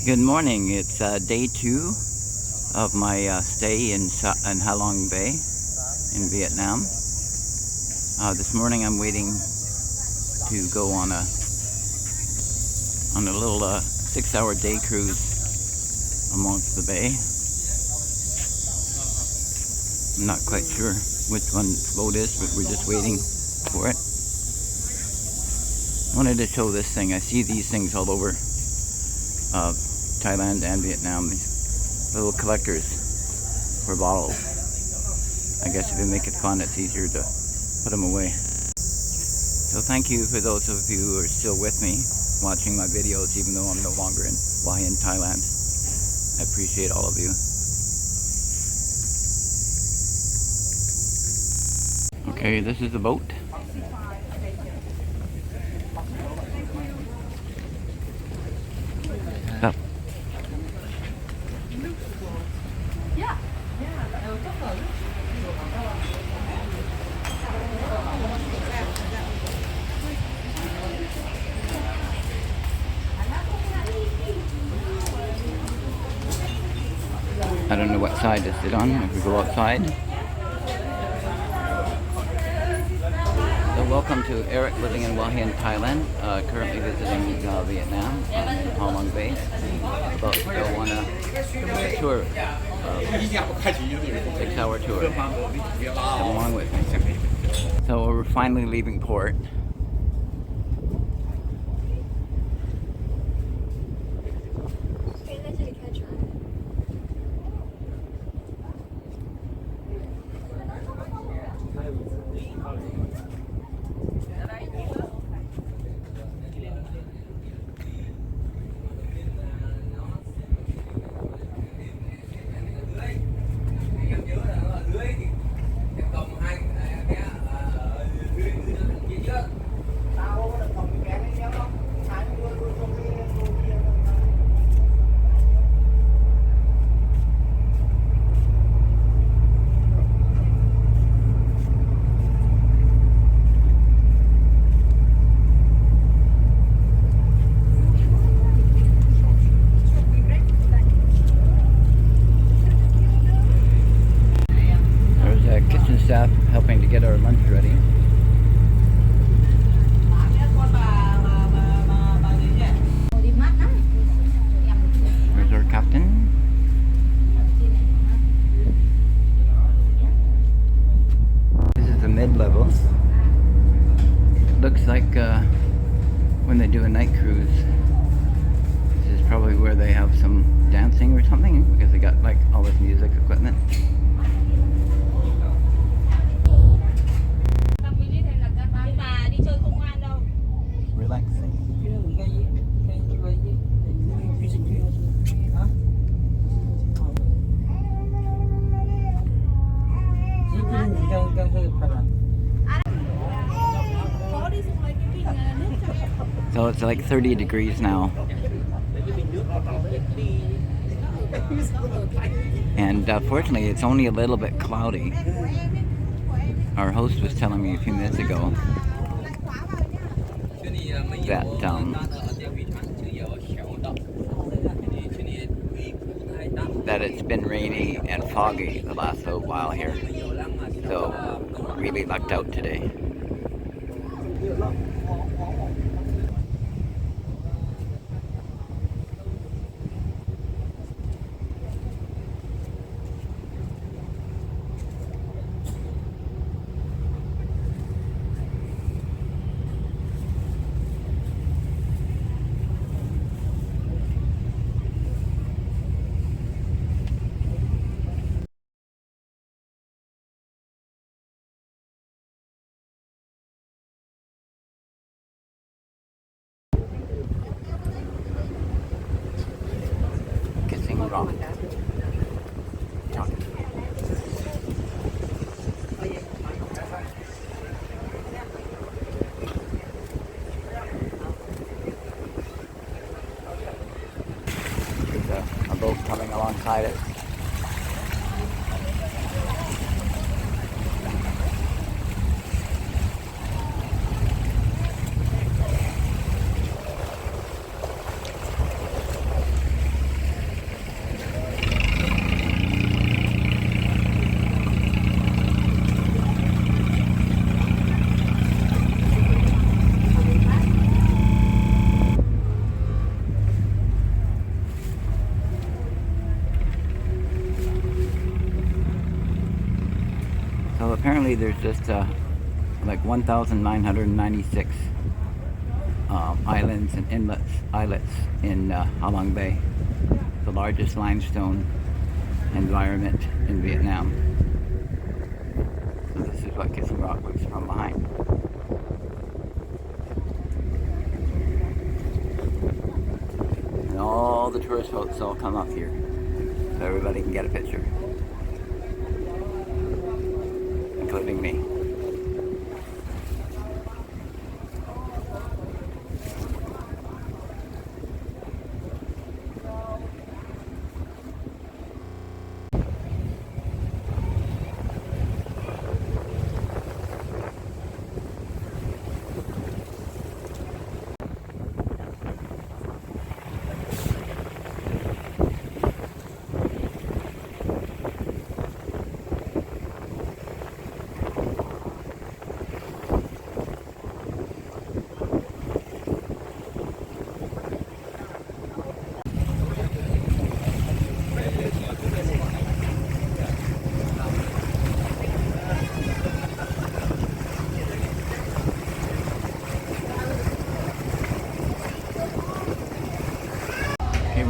Good morning. It's day 2 of my stay in Halong Bay in Vietnam. This morning I'm waiting to go on a little 6-hour day cruise amongst the bay. I'm not quite sure which one the boat is, but we're just waiting for it. I wanted to show this thing. I see these things all over Thailand and Vietnam, these little collectors for bottles. I guess if you make it fun, it's easier to put them away. So thank you for those of you who are still with me watching my videos, even though I'm no longer in Thailand. I appreciate all of you. Okay, this is the boat. Up. I don't know what side to sit on if we go outside. So welcome to Eric living in Thailand, currently visiting Vietnam, Halong Bay. About to go on a tour, 6-hour tour. Come along with me. So we're finally leaving port. Staff helping to get our lunch ready. There's our captain. This is the mid-level. It looks like when they do a night cruise, this is probably where they have some dancing or something, because they got like all this music equipment. So it's like 30 degrees now. And fortunately it's only a little bit cloudy. Our host was telling me a few minutes ago that it's been rainy and foggy the last little while here. So really lucked out today. Wrong. There's a boat coming alongside it. apparently there's just like 1,996 islands and islets in Halong Bay, the largest limestone environment in Vietnam. So this is what Kissing Rock looks from behind. And all the tourist boats all come up here, so everybody can get a picture, including me.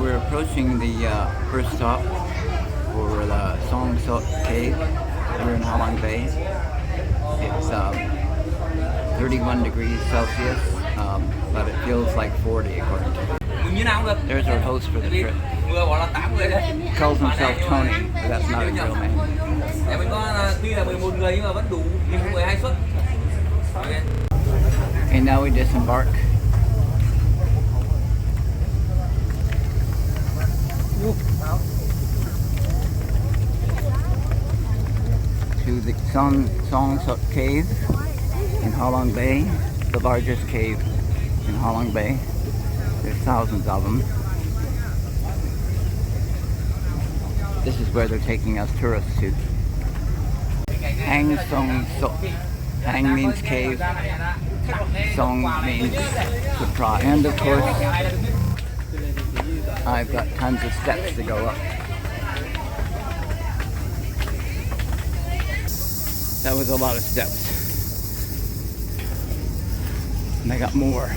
We're approaching the first stop for the Sung Sot Cave here in Halong Bay. It's 31 degrees Celsius, but it feels like 40 according to me. There's our host for the trip. Calls himself Tony, but that's not his real name. Okay, now we disembark. To the Sung Sot Cave in Halong Bay, the largest cave in Halong Bay. There's thousands of them. This is where they're taking us tourists to. Hang Sung Sot. Hang means cave. Song means to try. And of course, I've got tons of steps to go up. That was a lot of steps. And I got more.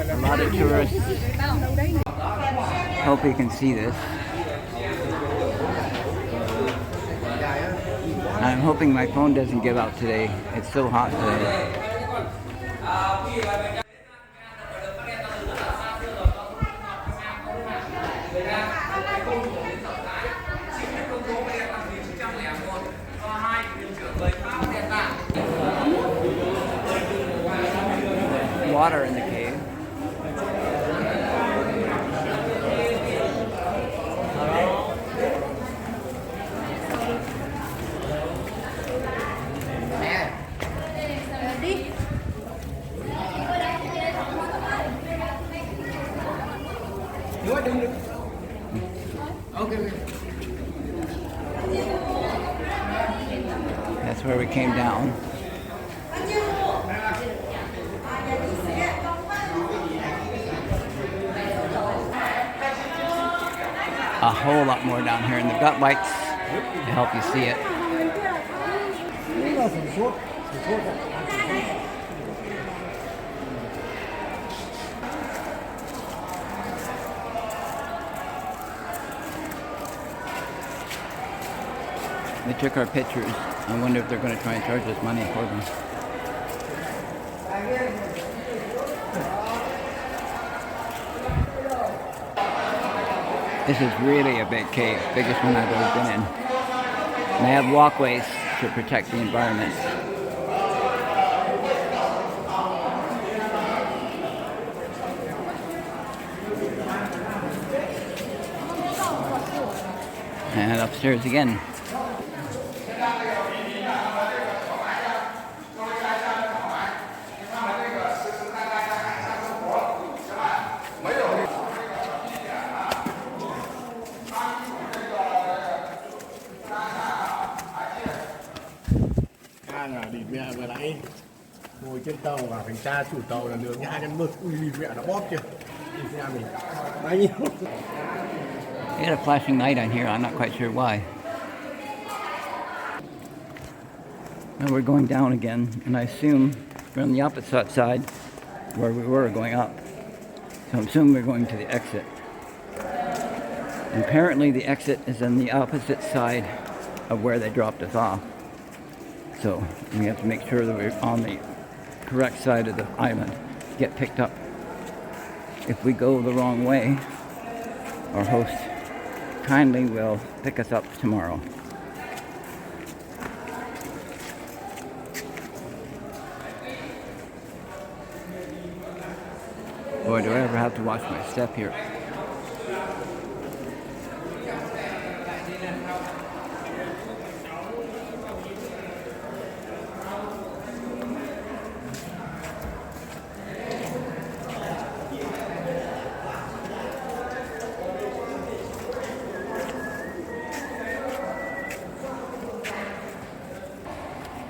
A lot of tourists. Hope you can see this. I'm hoping my phone doesn't give out today. It's so hot today. Water in the cave. That's where we came down. A whole lot more down here, and they've got lights to help you see it. They took our pictures. I wonder if they're going to try and charge us money for them. This is really a big cave, biggest one I've ever been in. And they have walkways to protect the environment. And upstairs again. Ngồi trên tàu và phải tra chủ tàu là nướng hai con mực. Ui mẹ nó bóp chưa. Nhìn xem mình bao nhiêu. They got a flashing light on here. I'm not quite sure why. Now we're going down again, and I assume we're on the opposite side where we were going up. So I assume we're going to the exit. And apparently the exit is on the opposite side of where they dropped us off. So we have to make sure that we're on the correct side of the island to get picked up. If we go the wrong way, our host kindly will pick us up tomorrow. Boy, do I ever have to watch my step here.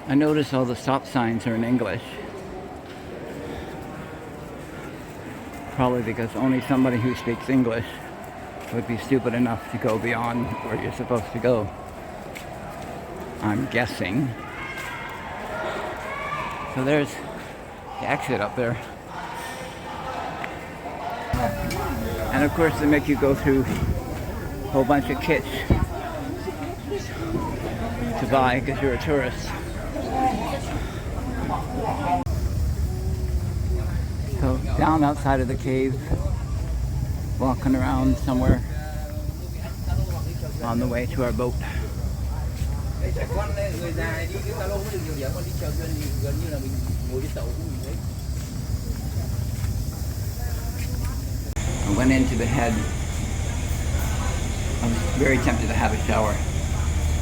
I notice all the stop signs are in English. Probably because only somebody who speaks English would be stupid enough to go beyond where you're supposed to go. I'm guessing. So there's the exit up there. And of course they make you go through a whole bunch of kits to buy because you're a tourist. So down outside of the cave, walking around somewhere on the way to our boat. I went into the head. I was very tempted to have a shower,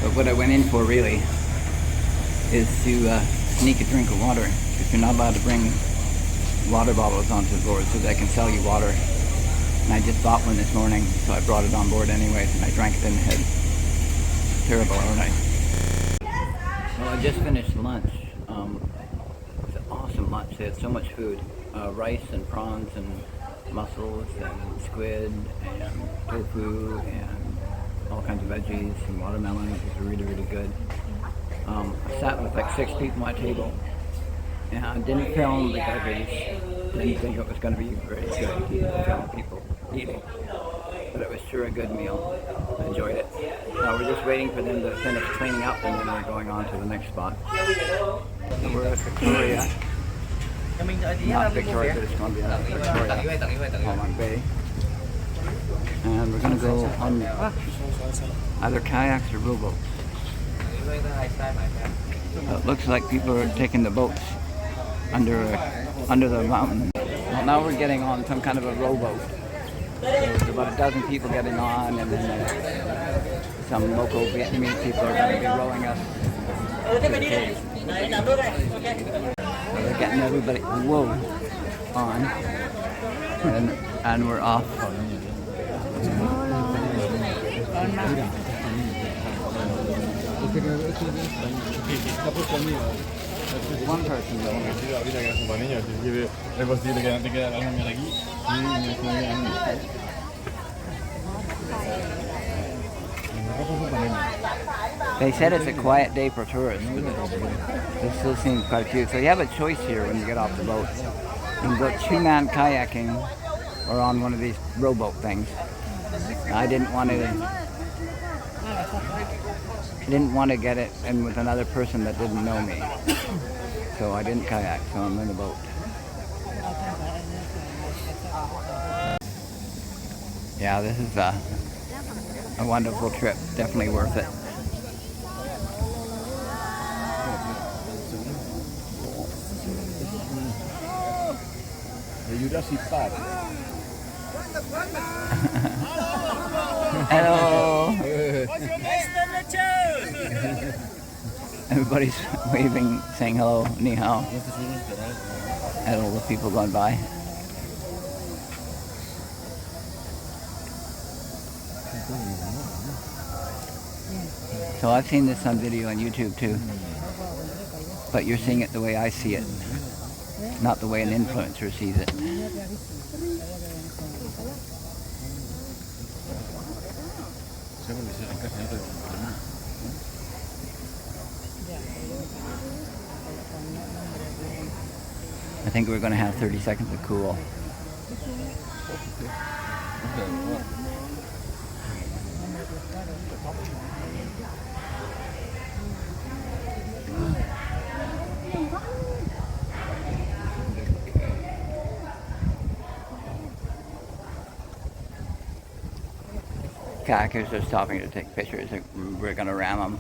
but what I went in for really is to sneak a drink of water, because you're not allowed to bring water bottles onto the board so they can sell you water. And I just bought one this morning, so I brought it on board anyways, and I drank it in the head. Terrible, aren't I? Well, I just finished lunch. It was an awesome lunch. They had so much food. Rice and prawns and mussels and squid and tofu and all kinds of veggies and watermelon. It was really, really good. I sat with like 6 people at my table. And I didn't film because I didn't think it was going to be very good to film people eating. But it was sure a good meal. I enjoyed it. Now we're just waiting for them to finish cleaning up, and then we're going on to the next spot. So we're at Victoria. Not Victoria, British Columbia. Victoria, Halong Bay. And we're going to go on either kayaks or rowboats. So it looks like people are taking the boats under the mountain. Well, now we're getting on some kind of a rowboat. There's about a dozen people getting on, and then some local Vietnamese people are going to be rowing us to the cave. So they're getting everybody on, and we're off. One person though. They said it's a quiet day for tourists, but there still seems quite a few. So you have a choice here when you get off the boat. You can go 2-man kayaking or on one of these rowboat things. I didn't want to get it in with another person that didn't know me. So I didn't kayak, so I'm in the boat. Yeah, this is a wonderful trip. Definitely worth it. Hello. Everybody's waving, saying hello, ni hao, at all the people going by. So I've seen this on video on YouTube too, but you're seeing it the way I see it. not the way an influencer sees it. I think we're going to have 30 seconds of cool. Kayakers are stopping to take pictures. We're going to ram them.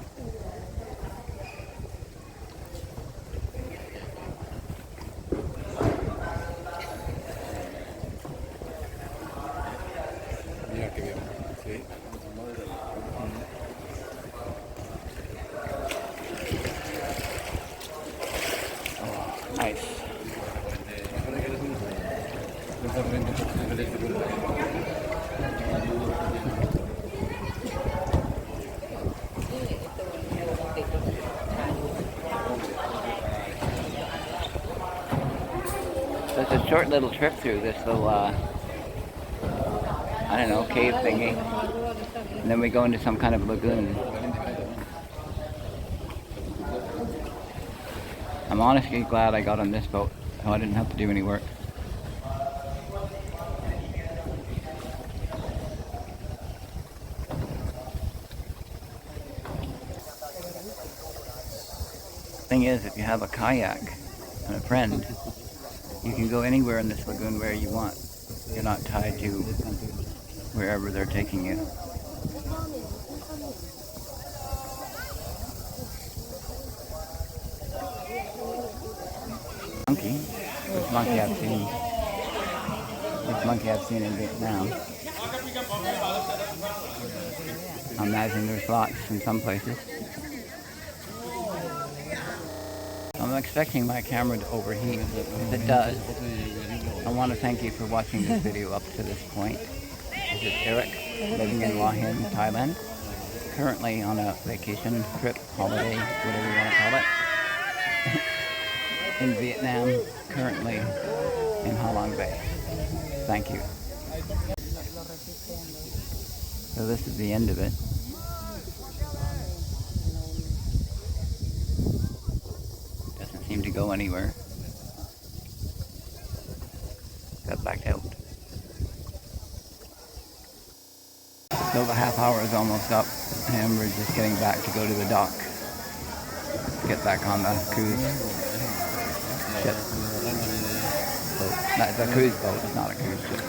Nice. So it's a short little trip through this little, I don't know, cave thingy. And then we go into some kind of lagoon. I'm honestly glad I got on this boat, so I didn't have to do any work. Thing is, if you have a kayak and a friend, you can go anywhere in this lagoon where you want. You're not tied to wherever they're taking you. Monkey. This monkey I've seen. This monkey I've seen in Vietnam. I imagine there's lots in some places. I'm expecting my camera to overheat. If it does, I want to thank you for watching this video up to this point. This is Eric, living in Hua Hin, Thailand. Currently on a vacation trip, holiday, whatever you want to call it. In Vietnam, currently in Halong Bay. Thank you. So this is the end of it. Doesn't seem to go anywhere. Got back out. So the half hour is almost up and we're just getting back to go to the dock. Get back on the cruise ship. Boat. That's a cruise boat, it's not a cruise ship.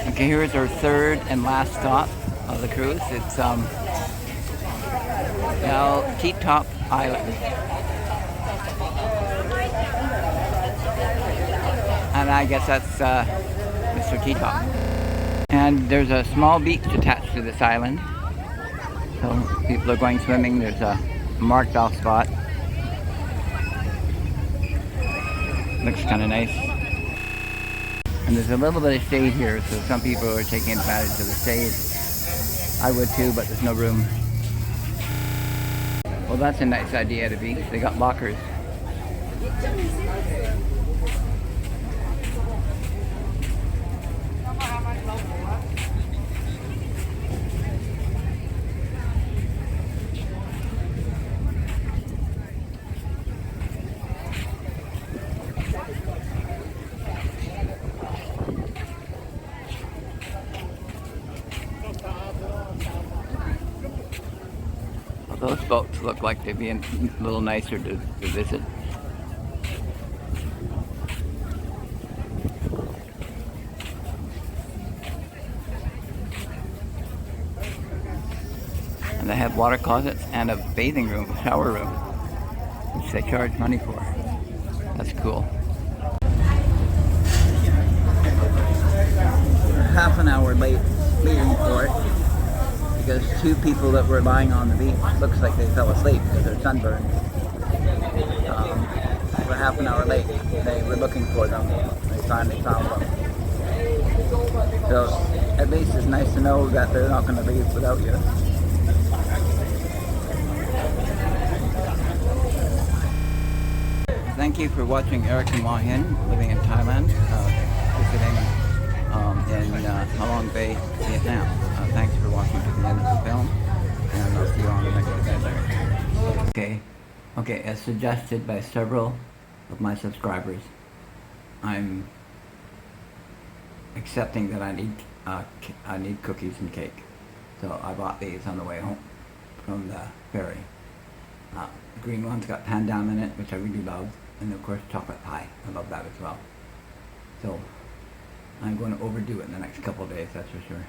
Okay, here's our third and last stop of the cruise. It's T-Top Island. And I guess that's Mr. T-Top. And there's a small beach attached to this island. So people are going swimming. There's a marked off spot. Looks kind of nice. And there's a little bit of shade here, so some people are taking advantage of the shade. I would too, but there's no room. Well, that's a nice idea at a beach. They got lockers. Those boats look like they'd be a little nicer to visit. And they have water closets and a bathing room, shower room, which they charge money for. That's cool. half an hour late leaving for it because two people that were lying on the beach looks like they fell asleep because they're sunburned. We're half an hour late. They were looking for them. They finally found them. So at least it's nice to know that they're not going to leave without you. Thank you for watching Eric and Ma Hin living in Thailand, visiting in Halong Bay, Vietnam. Thanks for watching to the end of the film, and I'll see you on the next adventure. Okay, as suggested by several of my subscribers, I'm accepting that I need cookies and cake. So I bought these on the way home from the ferry. The green one's got pandan in it, which I really love, and of course chocolate pie. I love that as well. So I'm going to overdo it in the next couple of days, that's for sure.